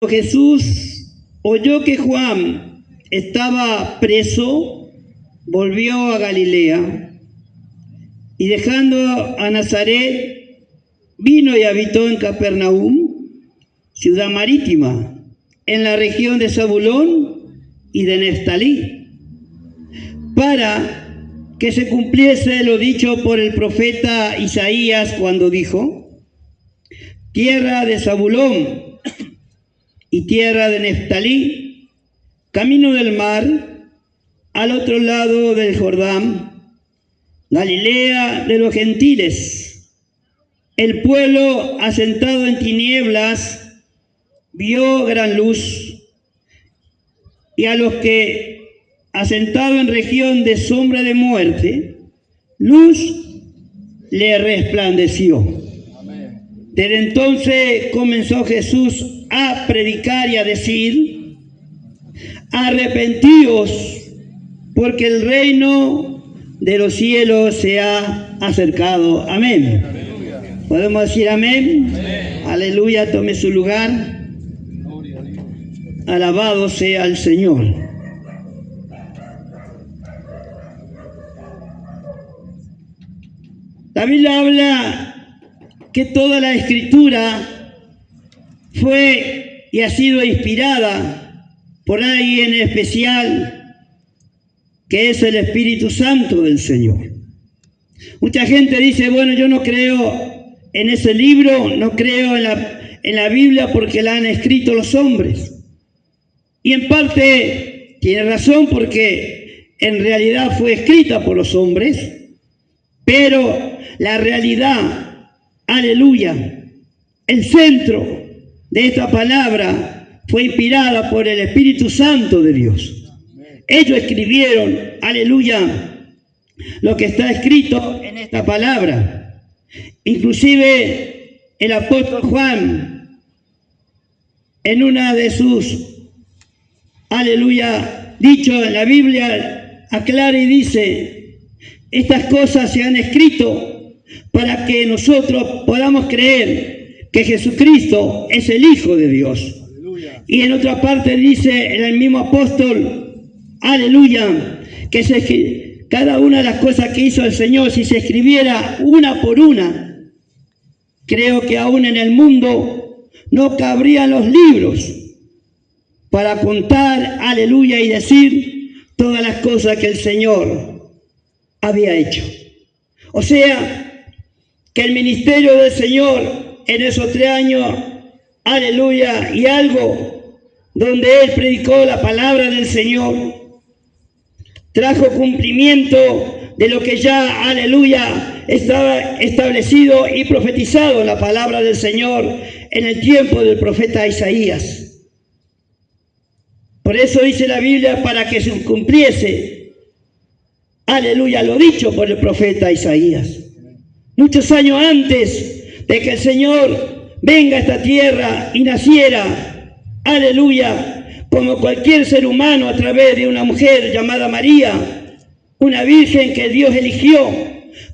Jesús oyó que Juan estaba preso, volvió a Galilea y dejando a Nazaret, vino y habitó en Capernaum, ciudad marítima, en la región de Zabulón y de Neftalí, para que se cumpliese lo dicho por el profeta Isaías cuando dijo: tierra de Zabulón y tierra de Neftalí, camino del mar, al otro lado del Jordán, Galilea de los gentiles. El pueblo asentado en tinieblas vio gran luz, y a los que asentado en región de sombra de muerte, luz le resplandeció. Desde entonces comenzó Jesús a predicar y a decir: arrepentíos, porque el reino de los cielos se ha acercado. Amén. Aleluya. ¿Podemos decir amén? Amén. Aleluya, tome su lugar. Alabado sea el Señor. La Biblia habla que toda la Escritura fue y ha sido inspirada por alguien especial, que es el Espíritu Santo del Señor. Mucha gente dice: bueno, yo no creo en ese libro, no creo en la Biblia porque la han escrito los hombres. Y en parte tiene razón, porque en realidad fue escrita por los hombres, pero la realidad, aleluya, el centro de esta palabra fue inspirada por el Espíritu Santo de Dios. Ellos escribieron, aleluya, lo que está escrito en esta palabra. Inclusive el apóstol Juan, en una de sus, aleluya, dicho en la Biblia, aclara y dice: estas cosas se han escrito para que nosotros podamos creer que Jesucristo es el Hijo de Dios. Aleluya. Y en otra parte dice el mismo apóstol, aleluya, que cada una de las cosas que hizo el Señor, si se escribiera una por una, creo que aún en el mundo no cabrían los libros para contar, aleluya, y decir todas las cosas que el Señor había hecho. O sea, que el ministerio del Señor en esos 3 años, aleluya, y algo, donde Él predicó la palabra del Señor, trajo cumplimiento de lo que ya, aleluya, estaba establecido y profetizado en la palabra del Señor en el tiempo del profeta Isaías. Por eso dice la Biblia, para que se cumpliese, aleluya, lo dicho por el profeta Isaías. Muchos años antes de que el Señor venga a esta tierra y naciera, aleluya, como cualquier ser humano a través de una mujer llamada María, una virgen que Dios eligió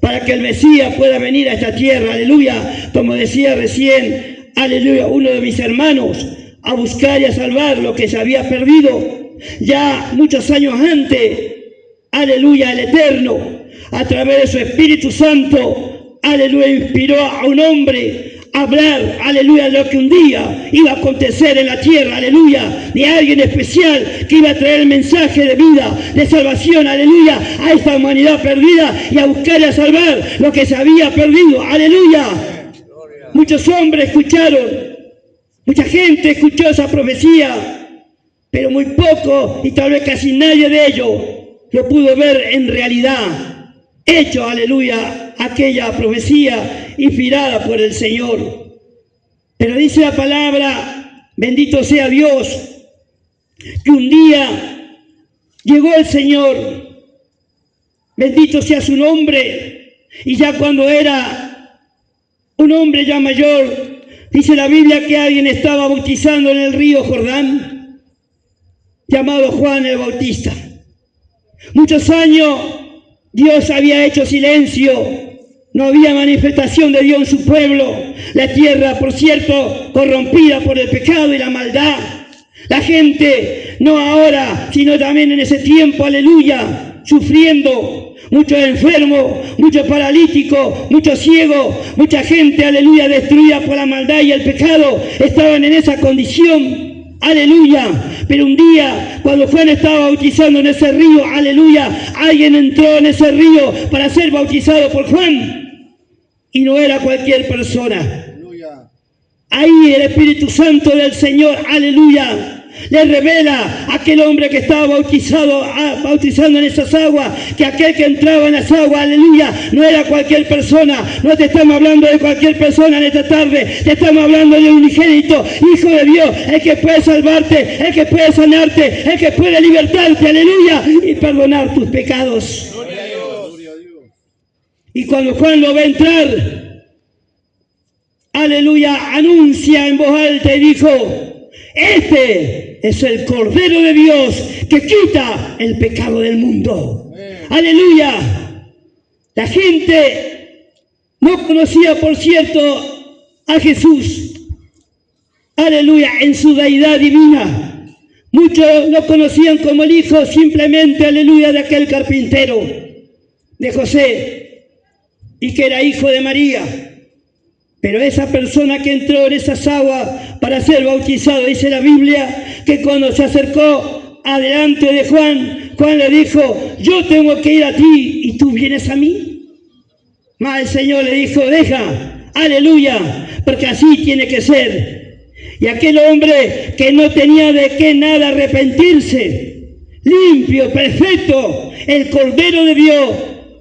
para que el Mesías pueda venir a esta tierra, aleluya, como decía recién, aleluya, uno de mis hermanos, a buscar y a salvar lo que se había perdido. Ya muchos años antes, aleluya, el Eterno, a través de su Espíritu Santo, aleluya, inspiró a un hombre a hablar, aleluya, lo que un día iba a acontecer en la tierra, aleluya, de alguien especial que iba a traer el mensaje de vida, de salvación, aleluya, a esta humanidad perdida y a buscar y a salvar lo que se había perdido, aleluya. Muchos hombres escucharon, mucha gente escuchó esa profecía, pero muy poco y tal vez casi nadie de ellos lo pudo ver en realidad. Hecho, aleluya, aquella profecía inspirada por el Señor. Pero dice la palabra, bendito sea Dios, que un día llegó el Señor, bendito sea su nombre, y ya cuando era un hombre ya mayor, dice la Biblia que alguien estaba bautizando en el río Jordán, llamado Juan el Bautista. Muchos años Dios había hecho silencio, No había manifestación de Dios en su pueblo. La tierra, por cierto, corrompida por el pecado y la maldad. La gente, no ahora, sino también en ese tiempo, aleluya, sufriendo. Muchos enfermos, muchos paralíticos, muchos ciegos, mucha gente, aleluya, destruida por la maldad y el pecado. Estaban en esa condición, aleluya. Pero un día, cuando Juan estaba bautizando en ese río, aleluya, alguien entró en ese río para ser bautizado por Juan. Y no era cualquier persona. Ahí el Espíritu Santo del Señor, aleluya, le revela a aquel hombre que estaba bautizando en esas aguas, que aquel que entraba en las aguas, aleluya, no era cualquier persona. No te estamos hablando de cualquier persona en esta tarde, te estamos hablando de un unigénito, Hijo de Dios, el que puede salvarte, el que puede sanarte, el que puede libertarte, aleluya, y perdonar tus pecados. Gloria a Dios. Gloria a Dios. Y cuando Juan lo ve entrar, aleluya, anuncia en voz alta y dijo: este es el Cordero de Dios que quita el pecado del mundo. Aleluya. La gente no conocía, por cierto, a Jesús. Aleluya, en su deidad divina. Muchos lo conocían como el hijo simplemente, aleluya, de aquel carpintero, de José, y que era hijo de María. Pero esa persona que entró en esas aguas para ser bautizado, dice la Biblia, que cuando se acercó adelante de Juan, Juan le dijo: yo tengo que ir a ti y tú vienes a mí. Mas el Señor le dijo: deja, aleluya, porque así tiene que ser. Y aquel hombre que no tenía de qué nada arrepentirse, limpio, perfecto, el Cordero de Dios,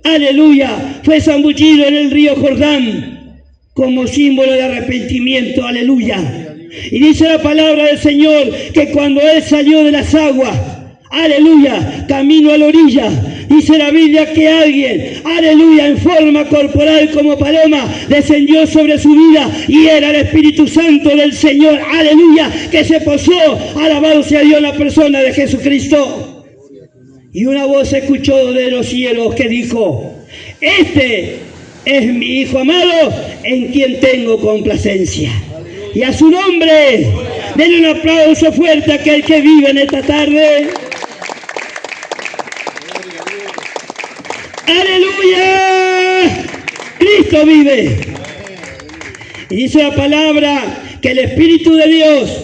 aleluya, fue zambullido en el río Jordán como símbolo de arrepentimiento, aleluya. Y dice la palabra del Señor que cuando él salió de las aguas, aleluya, camino a la orilla, dice la Biblia que alguien, aleluya, en forma corporal como paloma, descendió sobre su vida, y era el Espíritu Santo del Señor, aleluya, que se posó, alabado sea Dios, en la persona de Jesucristo. Y una voz se escuchó de los cielos que dijo: este es mi Hijo amado, en quien tengo complacencia. Y a su nombre, denle un aplauso fuerte a aquel que vive en esta tarde. ¡Aleluya! Cristo vive. Y dice la palabra que el Espíritu de Dios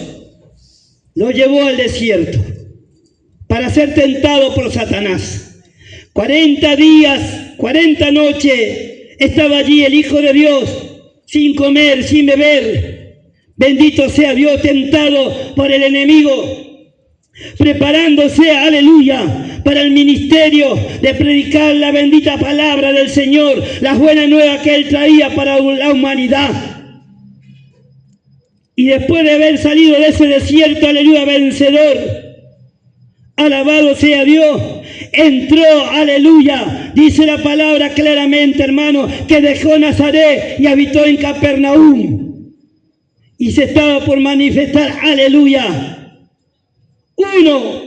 lo llevó al desierto para ser tentado por Satanás. 40 días, 40 noches estaba allí el Hijo de Dios, sin comer, sin beber. Bendito sea Dios, tentado por el enemigo, preparándose, aleluya, para el ministerio de predicar la bendita palabra del Señor, la buena nueva que Él traía para la humanidad. Y después de haber salido de ese desierto, aleluya, vencedor, alabado sea Dios, entró, aleluya, dice la palabra claramente, hermano, que dejó Nazaret y habitó en Capernaum. Y se estaba por manifestar, aleluya, uno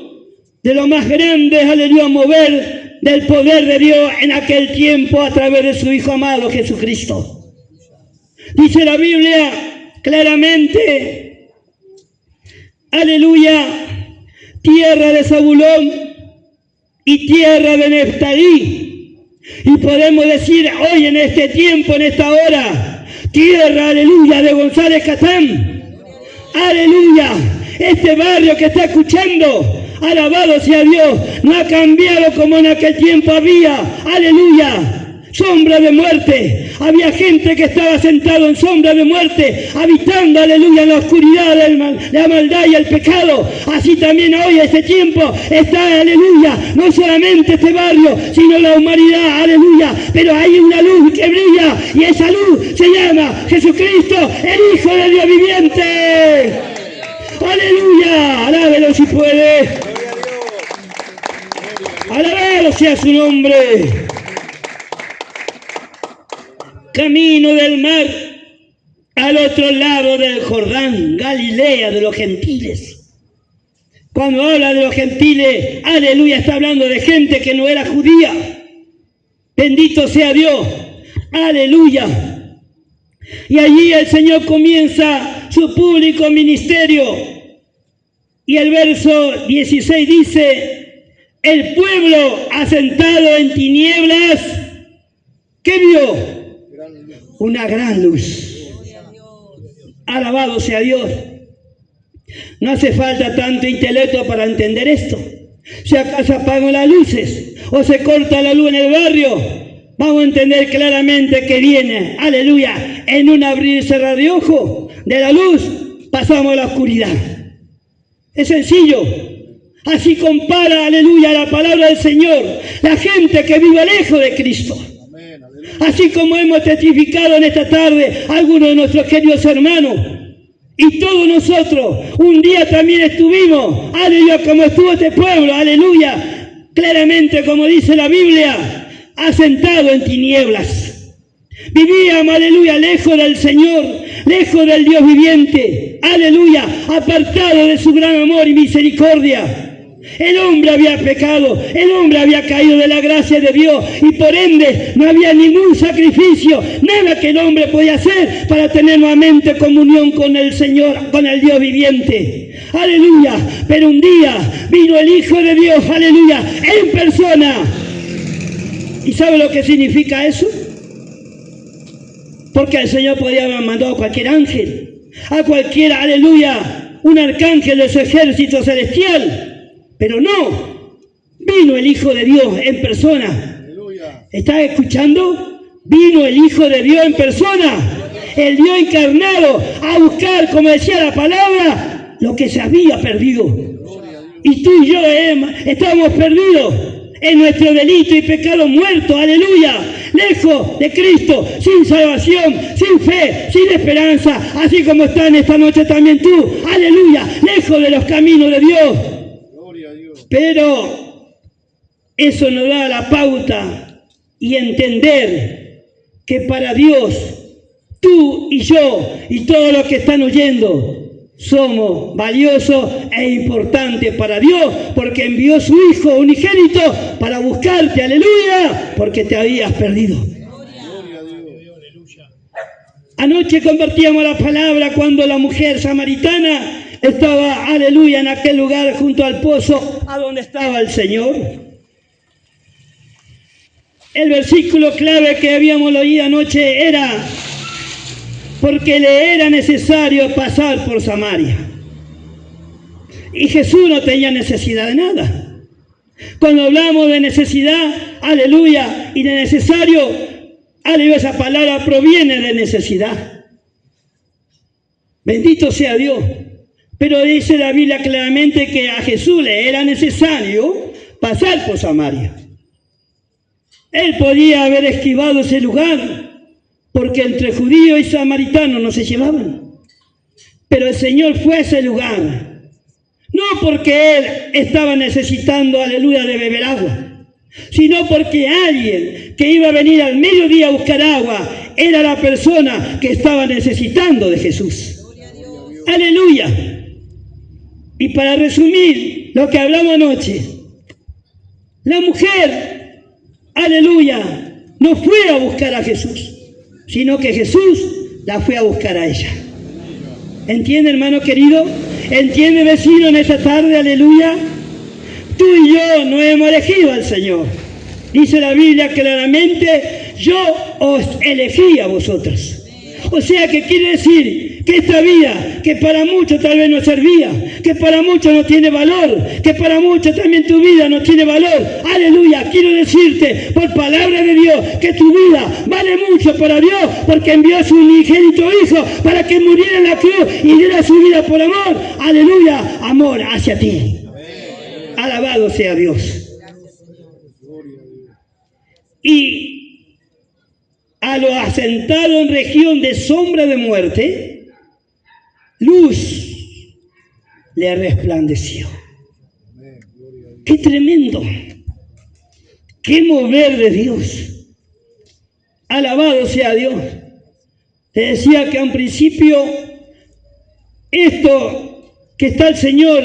de los más grandes, aleluya, mover del poder de Dios en aquel tiempo a través de su Hijo amado Jesucristo. Dice la Biblia claramente, aleluya, tierra de Zabulón y tierra de Neftalí. Y podemos decir hoy en este tiempo, en esta hora, tierra, aleluya, de González Catán. Aleluya, este barrio que está escuchando, alabado sea Dios, no ha cambiado como en aquel tiempo había, aleluya, sombra de muerte. Había gente que estaba sentado en sombra de muerte, habitando, aleluya, en la oscuridad de la maldad y el pecado. Así también hoy, este tiempo, está, aleluya, no solamente este barrio, sino la humanidad, aleluya. Pero hay una luz que brilla, y esa luz se llama Jesucristo, el Hijo de Dios viviente. Aleluya, alábelo si puede. Alabado sea su nombre. Camino del mar, al otro lado del Jordán, Galilea de los gentiles. Cuando habla de los gentiles, aleluya, está hablando de gente que no era judía. Bendito sea Dios. Aleluya. Y allí el Señor comienza su público ministerio. Y el verso 16 dice, el pueblo asentado en tinieblas, ¿qué vio? Una gran luz. Alabado sea Dios. No hace falta tanto intelecto para entender esto. Si acaso apagan las luces o se corta la luz en el barrio, vamos a entender claramente que viene, aleluya, en un abrir y cerrar de ojo de la luz, pasamos a la oscuridad. Es sencillo. Así compara, aleluya, la palabra del Señor, la gente que vive lejos de Cristo. Así como hemos testificado en esta tarde algunos de nuestros queridos hermanos, y todos nosotros un día también estuvimos, aleluya, como estuvo este pueblo, aleluya, claramente como dice la Biblia, asentado en tinieblas. Vivíamos, aleluya, lejos del Señor, lejos del Dios viviente, aleluya, apartado de su gran amor y misericordia. El hombre había pecado, el hombre había caído de la gracia de Dios y por ende no había ningún sacrificio, nada que el hombre podía hacer para tener nuevamente comunión con el Señor, con el Dios viviente. Aleluya, pero un día vino el Hijo de Dios, aleluya, en persona. ¿Y sabe lo que significa eso? Porque el Señor podía haber mandado a cualquier ángel, a cualquiera, aleluya, un arcángel de su ejército celestial. Pero no, vino el Hijo de Dios en persona. ¿Estás escuchando? Vino el Hijo de Dios en persona, el Dios encarnado, a buscar, como decía la palabra, lo que se había perdido. Y tú y yo estábamos perdidos en nuestro delito y pecado muerto, aleluya, lejos de Cristo, sin salvación, sin fe, sin esperanza, así como estás en esta noche también tú, aleluya, lejos de los caminos de Dios. Pero eso nos da la pauta y entender que para Dios, tú y yo y todos los que están oyendo, somos valiosos e importantes para Dios, porque envió su Hijo unigénito para buscarte, aleluya, porque te habías perdido. Anoche compartíamos la palabra cuando la mujer samaritana estaba, aleluya, en aquel lugar junto al pozo a donde estaba el Señor. El versículo clave que habíamos leído anoche era: porque le era necesario pasar por Samaria. Y Jesús no tenía necesidad de nada. Cuando hablamos de necesidad, aleluya, y de necesario, aleluya, esa palabra proviene de necesidad. Bendito sea Dios. Pero dice la Biblia claramente que a Jesús le era necesario pasar por Samaria. Él podía haber esquivado ese lugar, porque entre judíos y samaritanos no se llevaban. Pero el Señor fue a ese lugar, no porque Él estaba necesitando, aleluya, de beber agua, sino porque alguien que iba a venir al mediodía a buscar agua era la persona que estaba necesitando de Jesús. Aleluya. Y para resumir lo que hablamos anoche, la mujer, aleluya, no fue a buscar a Jesús, sino que Jesús la fue a buscar a ella. ¿Entiende, hermano querido? ¿Entiende, vecino, en esta tarde? Aleluya. Tú y yo no hemos elegido al Señor. Dice la Biblia claramente: yo os elegí a vosotros. O sea, que quiere decir que esta vida, que para muchos tal vez no servía, que para muchos no tiene valor, que para muchos también tu vida no tiene valor. Aleluya, quiero decirte por palabra de Dios que tu vida vale mucho para Dios, porque envió a su unigénito Hijo para que muriera en la cruz y diera su vida por amor. Aleluya, amor hacia ti. Alabado sea Dios. Y a los asentados en región de sombra de muerte, luz le resplandeció. ¡Qué tremendo! ¡Qué mover de Dios! Alabado sea Dios. Te decía que a un principio esto que está el Señor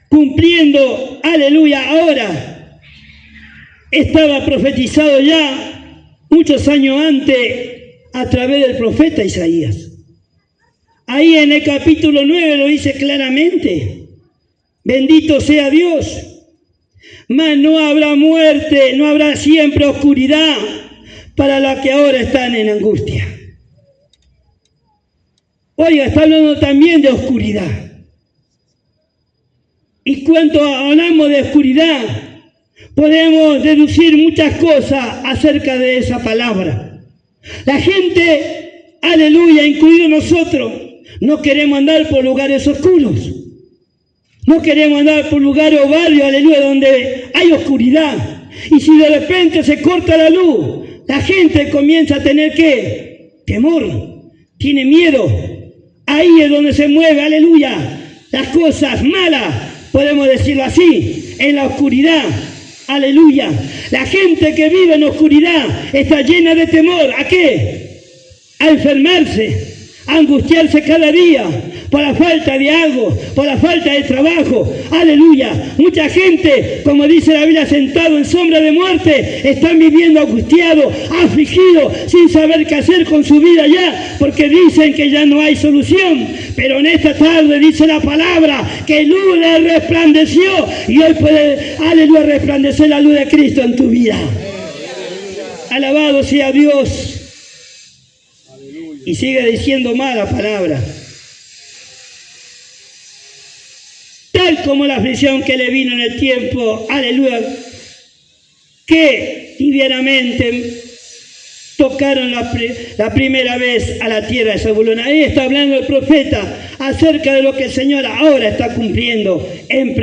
cumpliendo, aleluya, ahora estaba profetizado ya muchos años antes a través del profeta Isaías. Ahí en el capítulo 9 lo dice claramente: bendito sea Dios, mas no habrá muerte, no habrá siempre oscuridad para los que ahora están en angustia. Oiga, está hablando también de oscuridad. Y cuando hablamos de oscuridad, podemos deducir muchas cosas acerca de esa palabra. La gente, aleluya, incluido nosotros, no queremos andar por lugares oscuros. No queremos andar por lugares o barrios, aleluya, donde hay oscuridad. Y si de repente se corta la luz, la gente comienza a tener ¿qué? Temor, tiene miedo. Ahí es donde se mueve, aleluya, las cosas malas, podemos decirlo así, en la oscuridad, aleluya. La gente que vive en oscuridad está llena de temor. ¿A qué? A enfermarse, a angustiarse cada día por la falta de algo, por la falta de trabajo, aleluya. Mucha gente, como dice la Biblia, sentado en sombra de muerte, están viviendo angustiados, afligidos, sin saber qué hacer con su vida ya, porque dicen que ya no hay solución. Pero en esta tarde dice la palabra que luz le resplandeció, y hoy puede, aleluya, resplandecer la luz de Cristo en tu vida. Alabado sea Dios. Y sigue diciendo más la palabra: tal como la aflicción que le vino en el tiempo, aleluya, que tibiamente tocaron la primera vez a la tierra de Zabulón. Ahí está hablando el profeta acerca de lo que el Señor ahora está cumpliendo en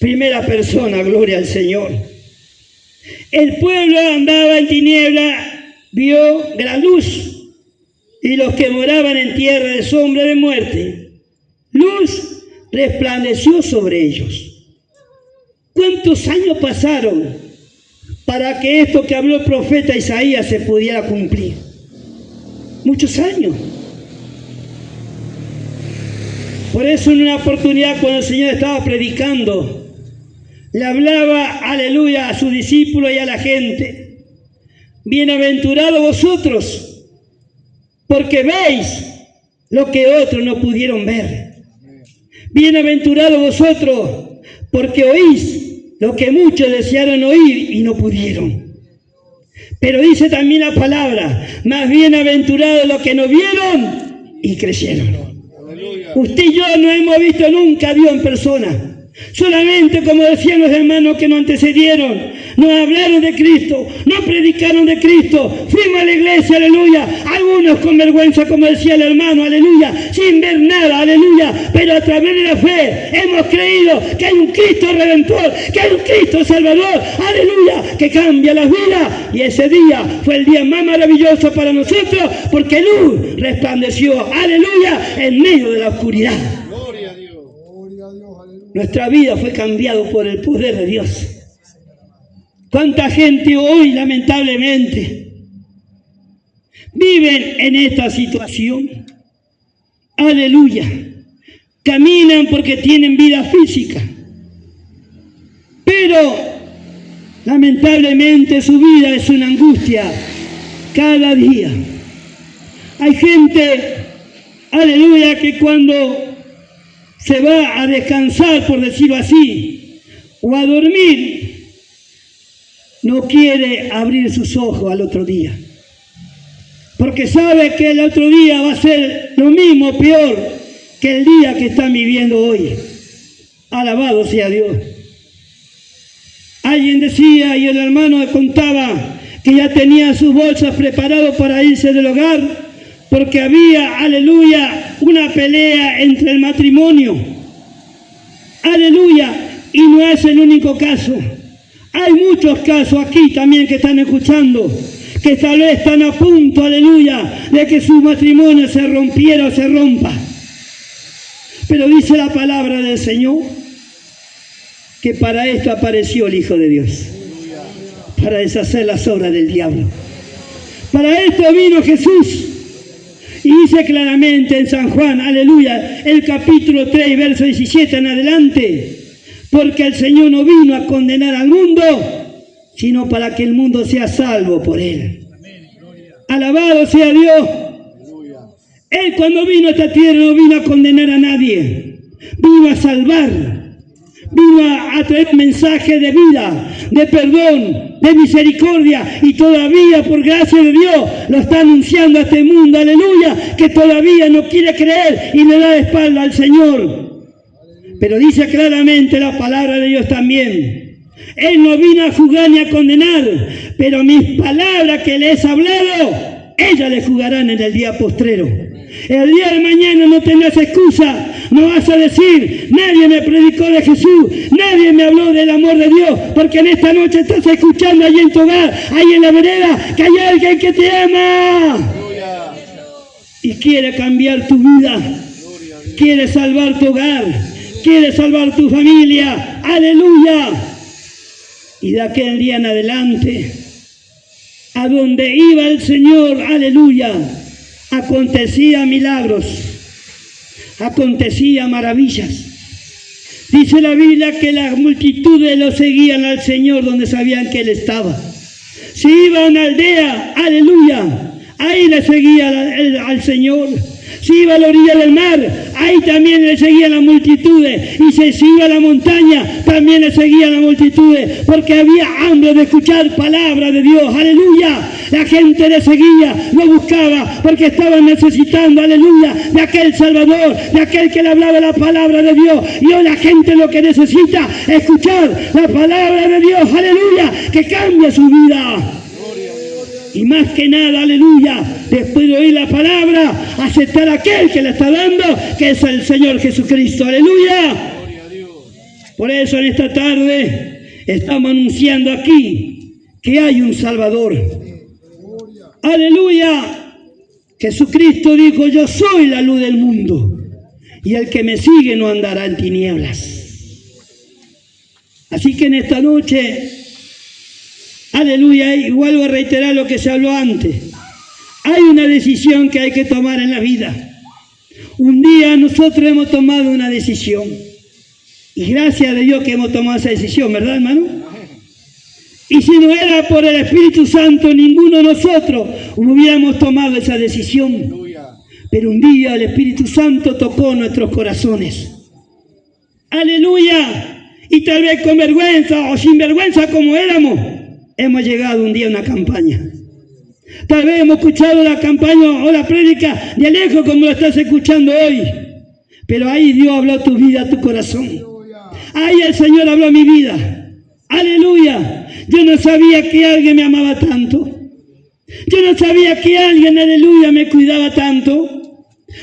primera persona. Gloria al Señor. El pueblo andaba en tiniebla, vio gran luz, y los que moraban en tierra de sombra de muerte, luz resplandeció sobre ellos. ¿Cuántos años pasaron para que esto que habló el profeta Isaías se pudiera cumplir? Muchos años. Por eso en una oportunidad, cuando el Señor estaba predicando, le hablaba, aleluya, a sus discípulos y a la gente: bienaventurados vosotros, porque veis lo que otros no pudieron ver. Bienaventurados vosotros, porque oís lo que muchos desearon oír y no pudieron. Pero dice también la palabra: más bienaventurados los que no vieron y creyeron. Usted y yo no hemos visto nunca a Dios en persona. Solamente, como decían los hermanos que nos antecedieron, nos hablaron de Cristo, nos predicaron de Cristo, fuimos a la iglesia, aleluya, algunos con vergüenza, como decía el hermano, aleluya, sin ver nada, aleluya, pero a través de la fe hemos creído que hay un Cristo Redentor, que hay un Cristo Salvador, aleluya, que cambia las vidas. Y ese día fue el día más maravilloso para nosotros, porque luz resplandeció, aleluya, en medio de la oscuridad. Nuestra vida fue cambiada por el poder de Dios. ¿Cuánta gente hoy, lamentablemente, viven en esta situación? Aleluya. Caminan porque tienen vida física, pero lamentablemente su vida es una angustia cada día. Hay gente, aleluya, que cuando se va a descansar, por decirlo así, o a dormir, no quiere abrir sus ojos al otro día, porque sabe que el otro día va a ser lo mismo, peor que el día que están viviendo hoy. Alabado sea Dios. Alguien decía, y el hermano me contaba, que ya tenía sus bolsas preparadas para irse del hogar, porque había, aleluya, una pelea entre el matrimonio. Aleluya. Y no es el único caso. Hay muchos casos aquí también que están escuchando, que tal vez están a punto, aleluya, de que su matrimonio se rompiera o se rompa. Pero dice la palabra del Señor que para esto apareció el Hijo de Dios, para deshacer las obras del diablo. Para esto vino Jesús. Y dice claramente en San Juan, aleluya, el capítulo 3, verso 17 en adelante: porque el Señor no vino a condenar al mundo, sino para que el mundo sea salvo por él. Alabado sea Dios. Él cuando vino a esta tierra no vino a condenar a nadie, vino a salvar, vino a traer un mensaje de vida, de perdón, de misericordia, y todavía por gracia de Dios lo está anunciando a este mundo, aleluya, que todavía no quiere creer y le da la espalda al Señor. Pero dice claramente la palabra de Dios también: Él no vino a juzgar ni a condenar, pero mis palabras que les he hablado, ellas les juzgarán en el día postrero. El día de mañana no tendrás excusa, no vas a decir: nadie me predicó de Jesús, nadie me habló del amor de Dios, porque en esta noche estás escuchando allí en tu hogar, ahí en la vereda, que hay alguien que te ama y quiere cambiar tu vida, quiere salvar tu hogar, quiere salvar tu familia, aleluya. Y de aquel día en adelante, a donde iba el Señor, aleluya, acontecía milagros, acontecía maravillas. Dice la Biblia que las multitudes lo seguían al Señor donde sabían que Él estaba. Si iba a una aldea, aleluya, ahí le seguía al Señor. Si iba a la orilla del mar, ahí también le seguían las multitudes. Y si iba a la montaña, también le seguían las multitudes, porque había hambre de escuchar palabra de Dios, aleluya. La gente le seguía, lo buscaba, porque estaban necesitando, aleluya, de aquel Salvador, de aquel que le hablaba la palabra de Dios. Y hoy la gente lo que necesita es escuchar la palabra de Dios, aleluya, que cambie su vida. Y más que nada, aleluya, después de oír la palabra, aceptar a aquel que la está dando, que es el Señor Jesucristo, aleluya. Por eso en esta tarde estamos anunciando aquí que hay un Salvador. Aleluya. Jesucristo dijo: yo soy la luz del mundo, y el que me sigue no andará en tinieblas. Así que en esta noche, aleluya, y vuelvo a reiterar lo que se habló antes. Hay una decisión que hay que tomar en la vida. Un día nosotros hemos tomado una decisión. Y gracias a Dios que hemos tomado esa decisión, ¿verdad, hermano? Y si no era por el Espíritu Santo, ninguno de nosotros hubiéramos tomado esa decisión. Pero un día el Espíritu Santo tocó nuestros corazones. Aleluya. Y tal vez con vergüenza o sin vergüenza como éramos, hemos llegado un día a una campaña. Tal vez hemos escuchado la campaña o la prédica de lejos como lo estás escuchando hoy. Pero ahí Dios habló tu vida, tu corazón. Ahí el Señor habló mi vida. Aleluya. Yo no sabía que alguien me amaba tanto. Yo no sabía que alguien, aleluya, me cuidaba tanto.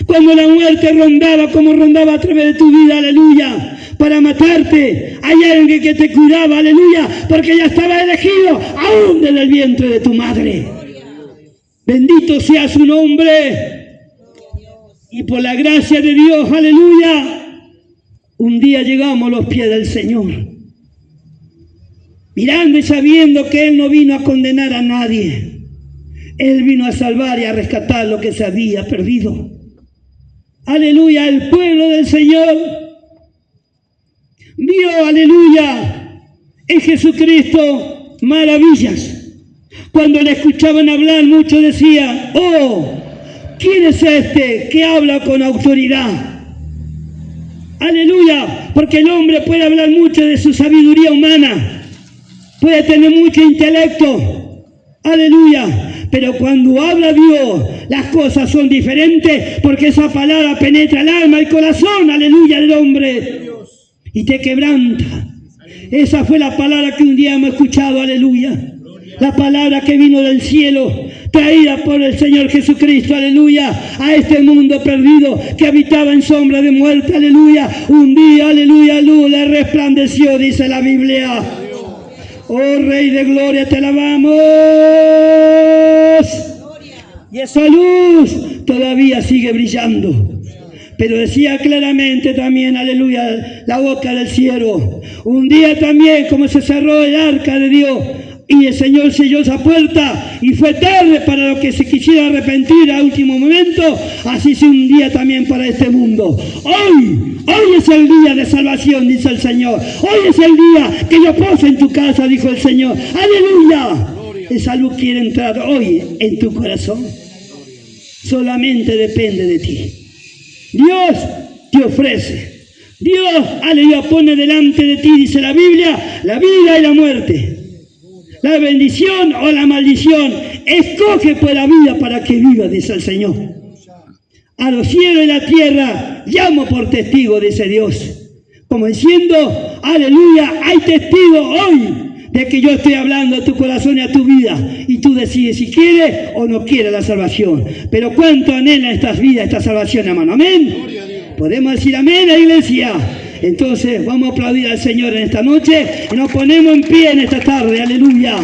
Cuando la muerte rondaba, como rondaba a través de tu vida, aleluya, para matarte, hay alguien que te cuidaba, aleluya, porque ya estaba elegido aún desde el vientre de tu madre. Bendito sea su nombre. Y por la gracia de Dios, aleluya, un día llegamos a los pies del Señor, mirando y sabiendo que Él no vino a condenar a nadie. Él vino a salvar y a rescatar lo que se había perdido. Aleluya, el pueblo del Señor vio, aleluya, en Jesucristo maravillas. Cuando le escuchaban hablar, muchos decían: oh, ¿quién es este que habla con autoridad? Aleluya, porque el hombre puede hablar mucho de su sabiduría humana, puede tener mucho intelecto, aleluya, pero cuando habla Dios, las cosas son diferentes, porque esa palabra penetra el alma, el corazón, aleluya, del hombre, y te quebranta. Esa fue la palabra que un día hemos escuchado, aleluya. La palabra que vino del cielo, traída por el Señor Jesucristo, aleluya, a este mundo perdido que habitaba en sombra de muerte, aleluya. Un día, aleluya, luz le resplandeció, dice la Biblia. Oh Rey de Gloria, te alabamos. Y esa luz todavía sigue brillando. Pero decía claramente también, aleluya, la boca del cielo. Un día también, como se cerró el arca de Dios, y el Señor selló esa puerta, y fue tarde para los que se quisieran arrepentir a último momento, así es un día también para este mundo. Hoy es el día de salvación, dice el Señor. Hoy es el día que yo pose en tu casa, dijo el Señor. ¡Aleluya! esa luz quiere entrar hoy en tu corazón. Solamente depende de ti. Dios te ofrece. Dios, aleluya, pone delante de ti, dice la Biblia, la vida y la muerte. La bendición o la maldición. Escoge pues la vida para que vivas, dice el Señor. A los cielos y la tierra llamo por testigo, dice Dios. Como diciendo, aleluya, hay testigos hoy de que yo estoy hablando a tu corazón y a tu vida. Y tú decides si quieres o no quieres la salvación. Pero cuánto anhela estas vidas, esta salvación, hermano. Amén. Podemos decir amén, la iglesia. Entonces vamos a aplaudir al Señor en esta noche y nos ponemos en pie en esta tarde. Aleluya.